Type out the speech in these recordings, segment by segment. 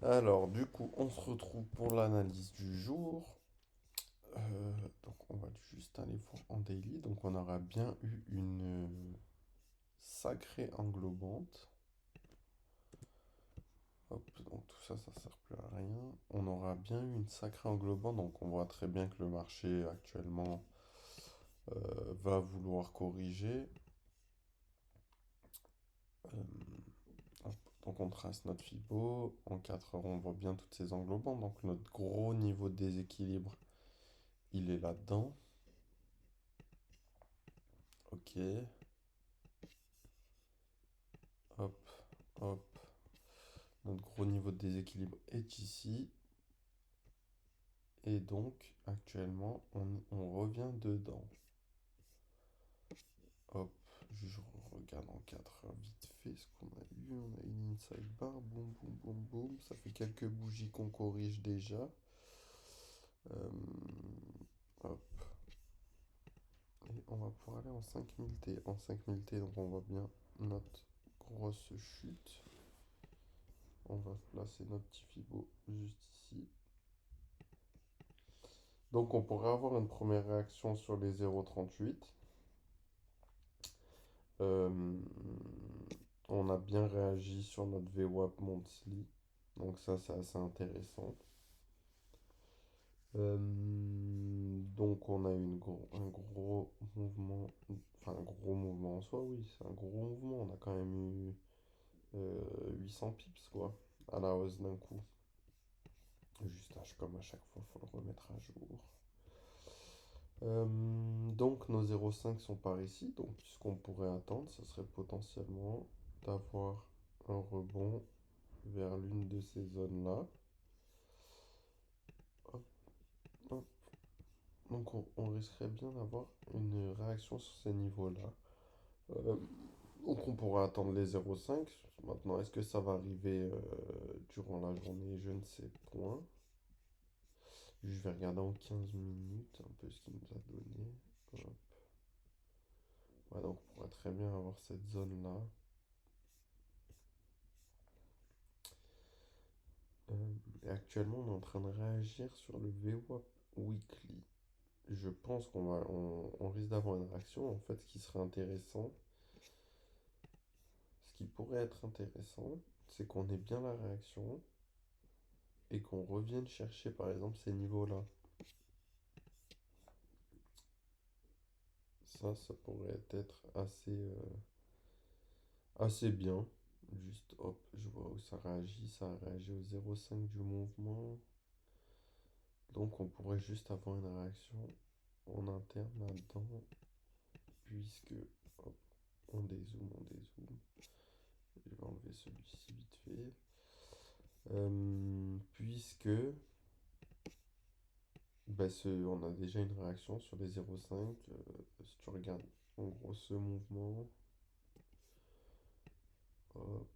Alors, du coup, on se retrouve pour l'analyse du jour. Donc, on va juste aller voir en daily. Donc, on aura bien eu une sacrée englobante. Hop, donc tout ça, ça sert plus à rien. On aura bien eu une sacrée englobante. Donc, on voit très bien que le marché actuellement va vouloir corriger. Euh, Hop, donc, on trace notre Fibo. En 4 heures, on voit bien toutes ces englobantes. Donc, notre gros niveau de déséquilibre, il est là-dedans. Ok. Hop, hop. Notre gros niveau de déséquilibre est ici. Et donc, actuellement, on revient dedans. Hop, je regarde en 4 heures vite fait ce qu'on a eu. On a une inside bar, boum, boum, boum, boum. Ça fait quelques bougies qu'on corrige déjà. Euh, hop, et on va pouvoir aller en 5000 T. En 5000 T, donc on voit bien notre grosse chute. On va placer notre petit Fibo juste ici. Donc on pourrait avoir une première réaction sur les 0,38. Euh, on a bien réagi sur notre VWAP Monthly. Donc ça c'est assez intéressant. Donc on a eu un gros mouvement. Enfin un gros mouvement en soi, oui, c'est un gros mouvement. On a quand même eu 800 pips quoi, à la hausse d'un coup. Juste comme à chaque fois, faut le remettre à jour. Donc nos 0,5 sont par ici. Donc ce qu'on pourrait attendre, ce serait potentiellement d'avoir un rebond vers l'une de ces zones-là. Hop, hop. Donc on risquerait bien d'avoir une réaction sur ces niveaux-là. Euh, donc on pourrait attendre les 0,5. Maintenant, est-ce que ça va arriver durant la journée? Je ne sais point. Je vais regarder en 15 minutes un peu ce qu'il nous a donné. Hop. Ouais, donc on pourrait très bien avoir cette zone-là. Et actuellement, on est en train de réagir sur le VWAP Weekly. Je pense on risque d'avoir une réaction. En fait, ce qui pourrait être intéressant, c'est qu'on ait bien la réaction et qu'on revienne chercher, par exemple, ces niveaux-là. Ça pourrait être assez bien. Juste, hop, je vois où ça réagit. Ça a réagi au 0,5 du mouvement. Donc, on pourrait juste avoir une réaction en interne là-dedans, puisque, hop, on dézoome. Je vais enlever celui-ci vite fait. Puisque bah, on a déjà une réaction sur les 0,5. Si tu regardes en gros ce mouvement, hop,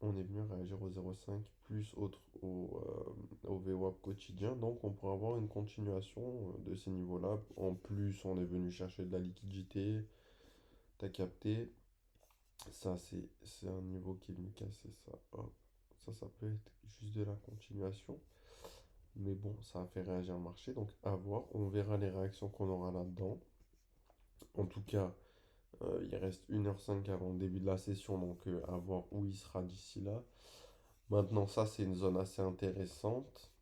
on est venu réagir au 0,5 plus au VWAP quotidien. Donc on pourrait avoir une continuation de ces niveaux-là. En plus, on est venu chercher de la liquidité. T'as capté. Ça, c'est un niveau qui est venu casser ça. Hop. Ça peut être juste de la continuation. Mais bon, ça a fait réagir le marché. Donc à voir. On verra les réactions qu'on aura là-dedans. En tout cas, il reste 1h05 avant le début de la session. Donc à voir où il sera d'ici là. Maintenant, ça, c'est une zone assez intéressante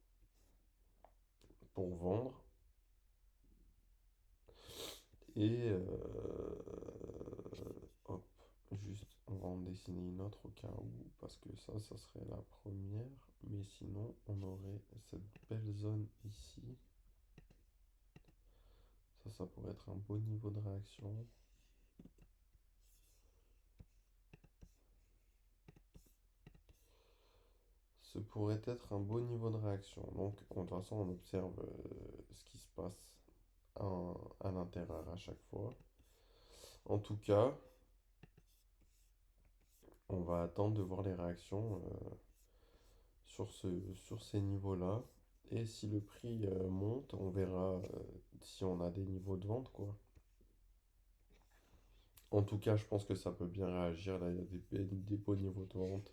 pour vendre. Et hop, juste, on va en dessiner une autre au cas où, parce que ça serait la première. Mais sinon, on aurait cette belle zone ici. Ça pourrait être un beau niveau de réaction. Ce pourrait être un beau niveau de réaction. Donc, de toute façon, on observe ce qui se passe à l'intérieur à chaque fois. En tout cas, on va attendre de voir les réactions sur ces niveaux-là. Et si le prix monte, on verra si on a des niveaux de vente, quoi. En tout cas, je pense que ça peut bien réagir. Là, il y a des beaux niveaux de vente.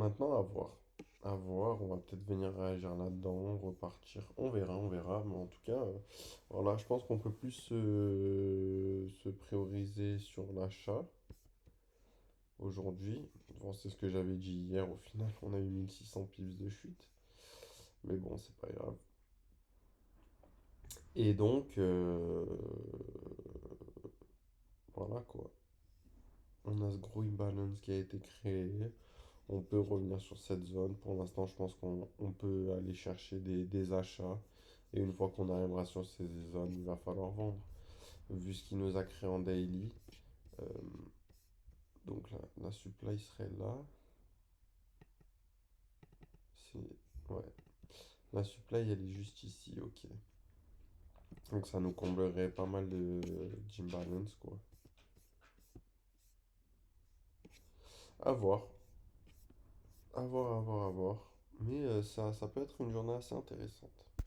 Maintenant, à voir. À voir, on va peut-être venir réagir là-dedans, repartir. On verra. Mais en tout cas, voilà, je pense qu'on peut plus se prioriser sur l'achat aujourd'hui. Bon, c'est ce que j'avais dit hier. Au final, on a eu 1600 pips de chute. Mais bon, c'est pas grave. Et donc, voilà quoi. On a ce gros imbalance qui a été créé. On peut revenir sur cette zone. Pour l'instant, je pense qu'on peut aller chercher des achats. Et une fois qu'on arrivera sur ces zones, il va falloir vendre. Vu ce qu'il nous a créé en daily. euh, donc la supply serait là. C'est- Ouais. La supply, elle est juste ici, ok. Donc ça nous comblerait pas mal d'imbalance, quoi. À voir. À voir, à voir, à voir. Mais ça peut être une journée assez intéressante.